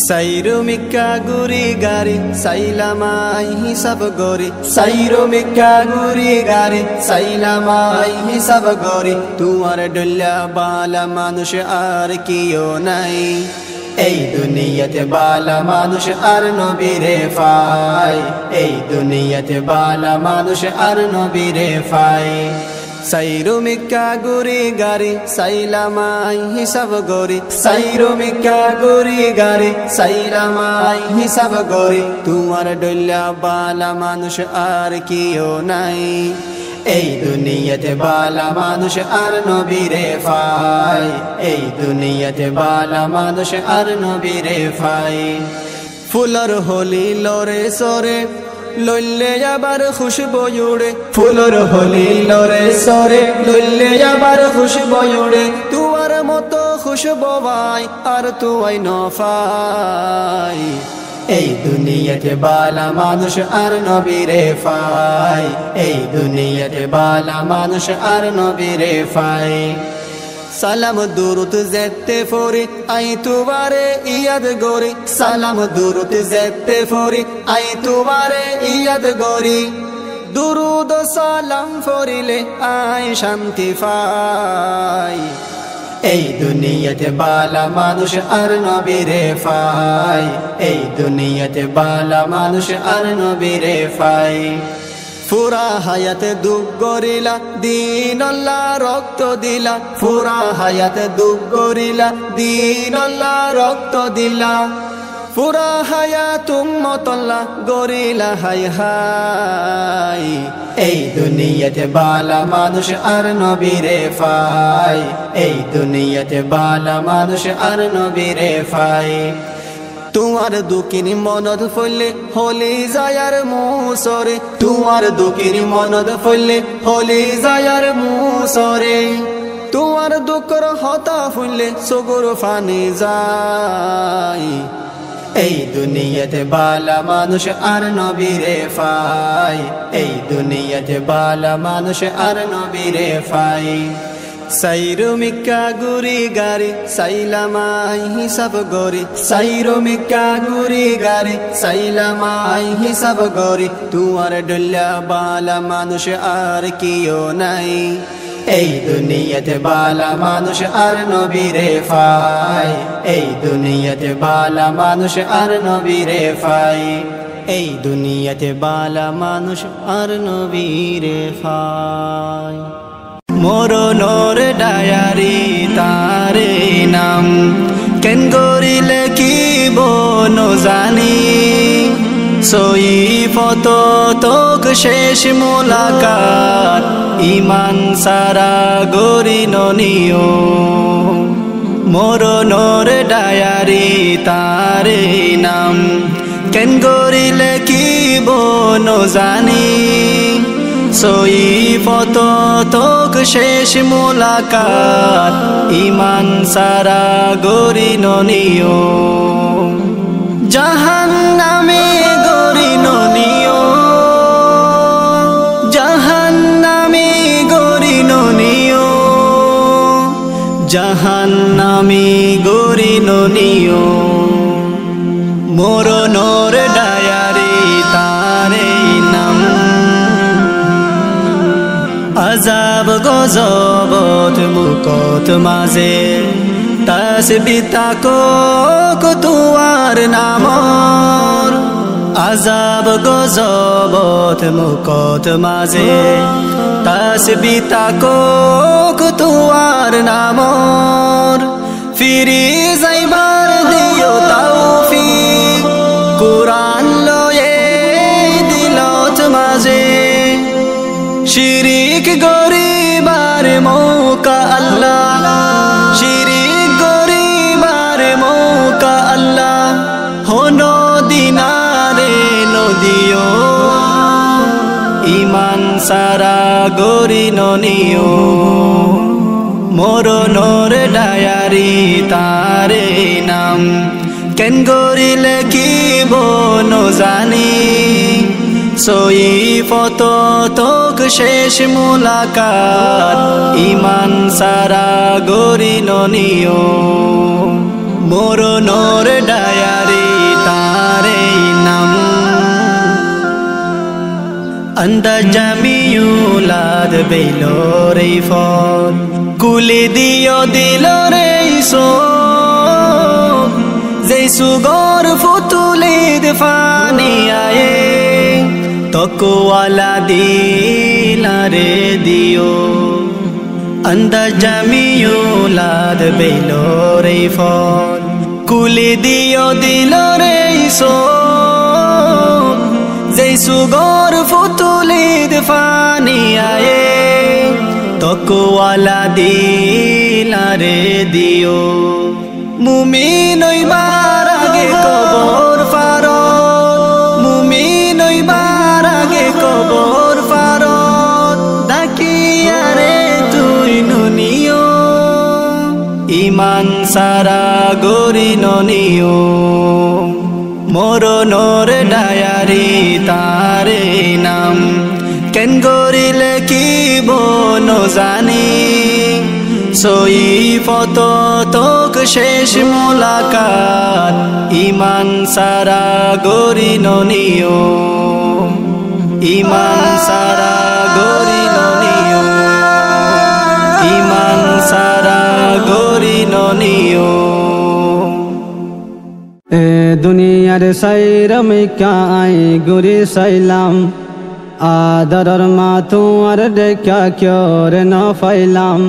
Sayro mikka guri gari Sailamai hisab gori Sayro mikka guri gari Sailamai hisab gori Tuar dulla bala manush ar kiyo nai Ei duniyate bala manush ar nobire fai Ei duniyate bala manush ar nobire fai Sayro mikka guri gari Sailamai hisab gori Sayro mikka guri gari Sailamai hisab gori Tumar dulla bala manush ar kiyo nai Ei duniyate bala manush ar nobire fai Ei duniyate bala manush ar nobire fai Fular holi lore sore লইলে আবার খুশবু উড়ে ফুলের হলি লরে সরে লইলে আবার খুশবু উড়ে তুয়ার মতো খুশবু ভাই আর তুই নফাই এই দুনিয়াতে বালা মানুষ আর নবীরে ফাই এই দুনিয়াতে বালা মানুষ আর নবীরে ফাই সালাম দুরুদ যেতে ফরি আই তুবারে ইয়াদ গরি সালাম দুরুদ যেতে ফরি আই তুবারে ইয়াদ গরি দুরুদ সালাম ফরিলে আই শান্তি পাই এই দুনিয়াতে বালা মানুষ আর নবীরে ফাই এই দুনিয়াতে বালা মানুষ আর নবীরে ফাই পুরা হায়াতে দুঃখ গরিলা দিন আল্লাহ রক্ত দিলা পুরা হায়াতে দুঃখ গরিলা দিন আল্লাহ রক্ত দিলা পুরা হায়াত উম্মতাল্লাহ গরিলা হাই হাই এই দুনিয়াতে বালা মানুষ আর নবীরে ফাই এই দুনিয়াতে বালা মানুষ আর নবীরে ফাই তোমার দুঃখিনী মনদ ফলে হলি যায়ার মুসরে তোমার দুঃখিনী মনদ ফলে হলি যায়ার মুসরে তোমার দুঃখর হতা ফুললে সগর ফানি যায় এই দুনিয়াতে বালা মানুষ আর নবীরে ফাই এই দুনিয়াতে বালা মানুষ আর নবীরে phi Sayro mikka guri gari Sailamai hisab gori Sayro mikka guri gari Sailamai hisab gori Tuar dulla bala manush ar kiyo nai Ei duniyate bala manush ar nobire fai Ei duniyate bala manush ar nobire fai Ei duniyate bala manush ar nobire fai মরণর diary তারে নাম কেন গরিলে কি বনো জানি সই ফত তোক শেষ মোলাকাত ইমান সারা গরি ননিও মরণর ডায়ারি তারে নাম কেন গরিলে কি বনো জানি সই ফত তোক শেষ মোলাকাত ইমান সারা গরি ননিও জাহান্নামে গরি ননিও জাহান্নামে গরি ননিও জাহান্নামে গরি ননিও মরণর ডায়ারি তারে নাম আজাব গজবত মুকত মাঝে তাসবিহ তাকক তুয়ার নামর আজাব গজবত মুকত মাঝে তাসবিহ তাকক তুয়ার নামর ফিরি যাইবার দিও তৌফিক কুরআন লয়ে দিলত মাঝে শিরিক গরিবার মৌকা আল্লাহ শিরিক গরিবার মৌকা আল্লাহ হনো দিনারে নদিও ইমান সারা গরি ননিও মরণর ডায়ারি তারে নাম কেন গরিলে কি বনো জানি সই ফত তোক শেষ মোলাকাত ইমান সারা গরি ননিও মরণর ডায়ারি তারে নাম আন্দাজ জামিউলাদ বেলরে ফল কুলি দিও দিলরে সব যেই সুগর ফুতুলিদ ফানি আয়ে তকওয়ালা দিলারে দিও আন্দাজ জামিউলাদ বেলরে ফল কুলি দিও দিলরে সব যেই সুগর ফুতুলিদ ফানি আয়ে তকওয়ালা দিলারে দিও মুমিন হইবার আগে কবর ফারত মুমিন হইবার আগে কবর ফারত ডাকিয়ারে তুই নুনিও ইমান সারা গরি ননিও মরণর ডায়ারি তারে নাম কেন গরিলে কিব নজানি সই ফত তোক শেষ মোলাকাত ইমান সারা গরি ননিও ইমান সারা গরি ননিও ইমান সারা গরি ননিও এ দুনিয়ার সাইরম কাই গুরি সাইলাম আদরর মা তোমার দেখা ক্যরে ন ফাইলাম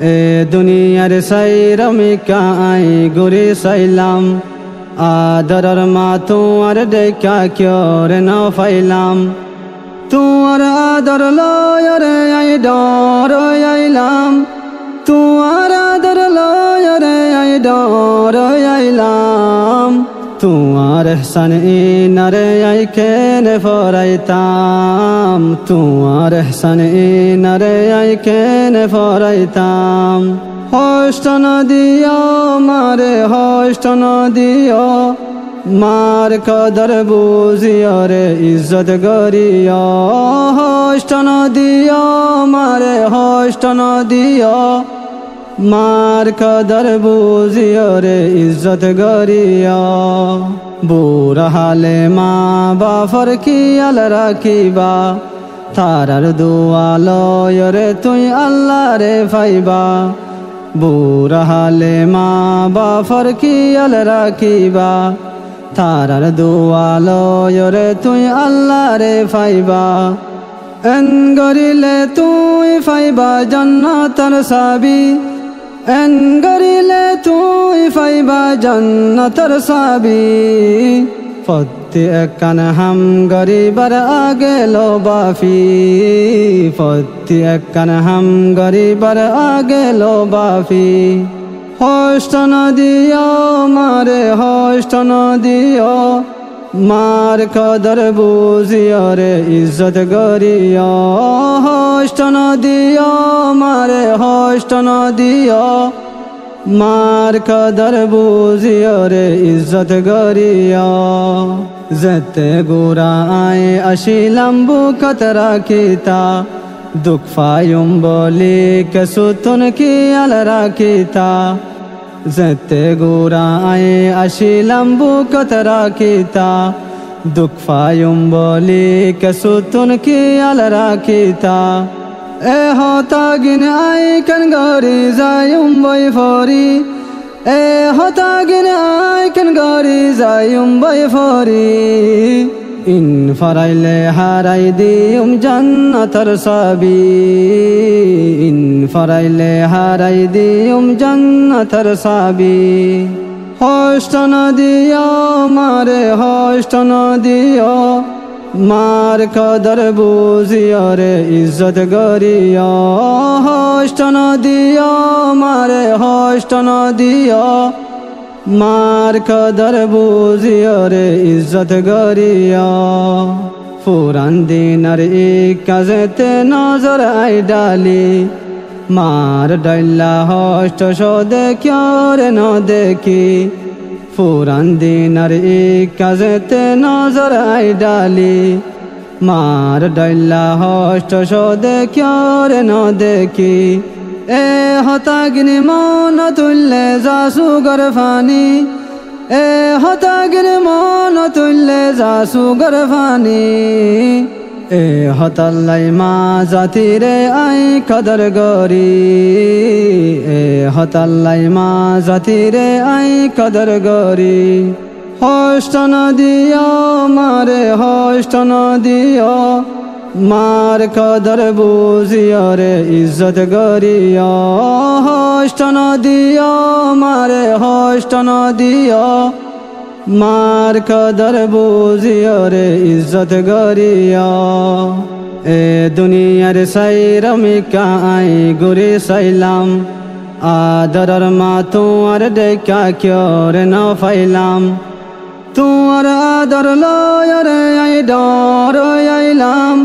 এ দুনিয়ার সাইরম কাই গুরি সাইলাম আদরর মা তোমার দেখা ক্যরে ন ফাইলাম তোমার আদর লয়রে আই ডর আইলাম তোমার আদর লয়রে আই ডর আইলাম তোমার এহসান ইনারে আই কেনে ফরাইতাম তোমার এহসান ইনারে আই কেনে ফরাইতাম হষ্ট নদিও মারে হষ্ট নদিও মার কদর বুঝিও রে ইজ্জত গরিও হষ্ট নদিও মারে হষ্ট নদিও মার কদর বুঝিও রে ইজ্জত গরিও বুড়া হালে মা বাফর খিয়াল রাখিবা তারার দোয়া লয় রে তুই আল্লাহ রে ফাইবা বুড়া হালে মা বাফর খিয়াল রাখিবা তারার দোয়া লয় রে তুই আল্লাহ রে ফাইবা এন গরিলে তুই ফাইবা জান্নাতর সাবি এন গরিলে তুই ফাইবা জান্নাতর সাবি ফতে কান হাম গরিবার আগে লো বাফি ফতে কান হাম গরিবার আগে লো বাফি হষ্ট নদিও মারে হষ্ট নদিও মার কদর বুঝিও রে ইজ্জত গরিও হষ্ট নদিও মারে হষ্ট নদিও মার কদর বুঝিও রে ইজ্জত গরিও যেতে গুরা আয় আসিলাম বুকত রাখিতা দুঃখ ফায়ুম বলি কসুতুন কিয়াল রাখিতা যেতে গুরা আয় আসিলাম বুকত রাখিতা দুঃখ ফায়ুম বলি কসুতুন কিয়াল রাখিতা এ হতাগিন আই কন গরি যায়ুম বই ফরি এ হতাগিন আই কন গরি যায়ুম বই ফরি ইন ফরাইলে হারাই দিউম জান্নাতর সাবি ইন ফরাইলে হারাই দিউম জান্নাতর সাবি হষ্ট নদিও মারে হষ্ট নদিও মার কদর বুঝিও রে ইজ্জত গরিও হষ্ট নদিও মারে হষ্ট নদিও মার কদর বুঝিও রে ইজ্জত গরিও ফুরান দিনার কাজেতে নজর আই ডালি মার ডাইলা হষ্ট সো দেখিও রে ন দেখি ফুরান দিনার কাজেতে নজর আই ডালি মার ডাইলা হষ্ট সো দেখিও রে ন দেখি এ হতাগিনি মন তুললে যাসু গরফানি এ হতাগিনি মন তুললে যাসু গরফানি এ হতাল্লাই মা জাতিরে আই কদর গরি এ হতাল্লাই মা জাতিরে আই কদর গরি হষ্ট নদিও মারে হষ্ট নদিও মার কদর বুঝিও রে ইজ্জত গরিও হষ্ট নদিও মারে হষ্ট নদিও মার কদর বুঝিও রে ইজ্জত গরিও এ দুনিয়ার সাইরমিকা আই গুরি সাইলাম আদরর মা তোমার দেখা ক্যরে ন ফাইলাম তোমার আদর লয়রে আই ডর আইলাম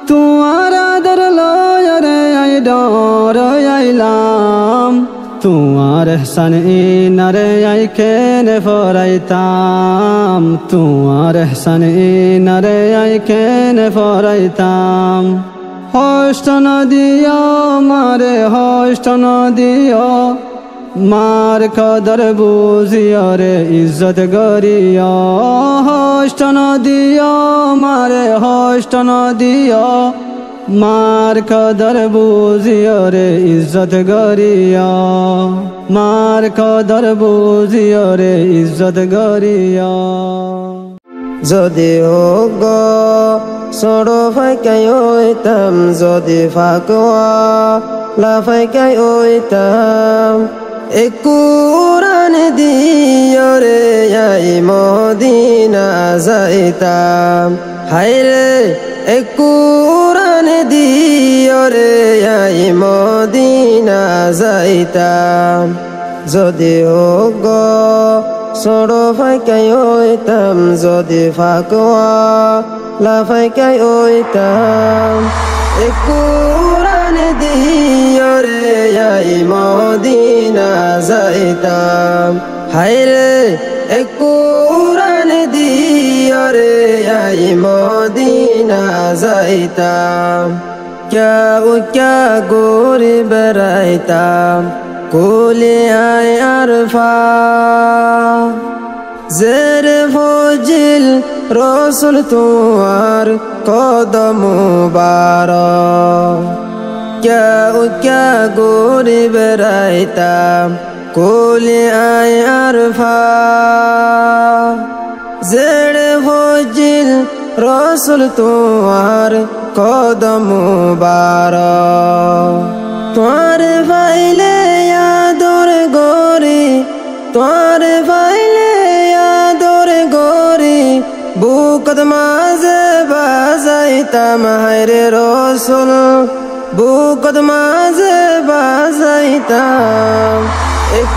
তোমার আদর লয়রে আই ডর আইলাম তোমার এহসান ইনারে আই কেনে ফরাইতাম তোমার এহসান ইনারে আই কেনে ফরাইতাম হষ্ট নদিও মারে হষ্ট নদিও মার কদর বুঝিও রে ইজ্জত গরিও হষ্ট নদিও মারে হষ্ট নদিও মার কদর বুঝিও রে ইজ্জত গরিও মার কদর বুঝিও রে ইজ্জত গরিও যদি হোক সড়ো ফাইকাই ওইতাম যদি ফাঁকুয়া লাফাইকাই ওইতাম কুরআন দিও রে আই মদিনা যাইতাম হায়রে কুরআন দিও রে আই মদিনা যাইতাম যদি হোক সড়ো ফাইকাই ওইতাম যদি ফাঁকুয়া লাফাইকাই ওইতাম কুরআন দিও রে আই মদিনা যাইতাম হায়রে কুরআন দিও রে আই মদিনা যাইতাম क्या गोरी बेराइताम कुली आय अरफा जेर फजिल रसूल तुआर कदम मुबारक क्या गोरी बेराइताम कुली आय अरफा जेर फजिल रसूल तुआर कदम मुबारक तुआर फाइले यादोर गोरी तुआर फाइले यादोर गोरी बुकत माजे बाजाइताम हायरे रसूल बुकत माजे बाजाइताम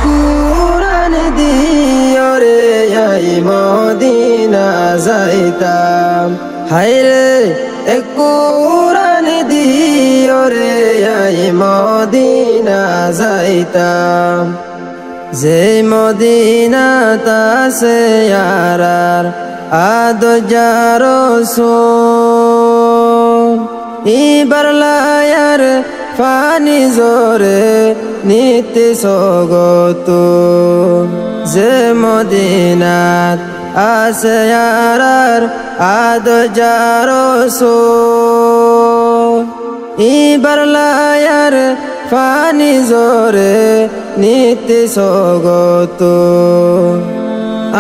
कुरआन दियो रे आय मदिना जाइताम हायरे कुरआन दियो रे आय मदिना जाइताम जे मदिना तासे यारार आद जारसुल इबार लायार फानी जोरे नीति सगतु जे मदिनात आसे यारार आद जारसुल इबार लायार फानी जोरे नीति सगतु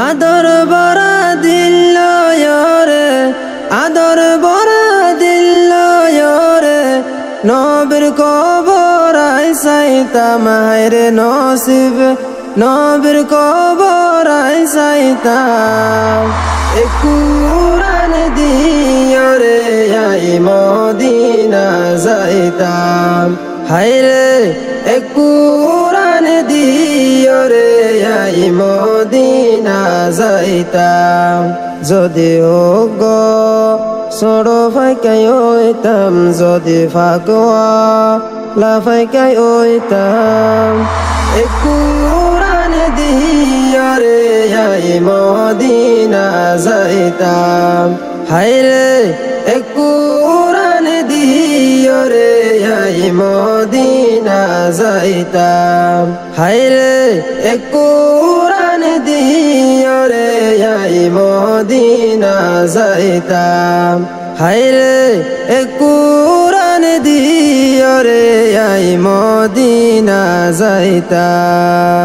आदर बरा दिल रे आदर बरा दिल रे नबीर कबर आइसाइताम हायरे नसीब नबीर कबर आइसाइताम कुरआन दियो रे आय मदिना जाइताम हायरे कुरआन दियो रे आय मदिना जाइताम যদি হোক সড়ো ফাইকাই ওইতাম যদি ফাঁকুয়া লাফাইকাই ওইতাম কুরআন দিও রে আয় মদিনা যাইতাম হায়রে কুরআন দিও রে আয় মদিনা যাইতাম হায়রে এক কুরআন দিও রে আই মদিনা যাইতাম হায়রে এক কুরআন দিও রে আই মদিনা যাইতাম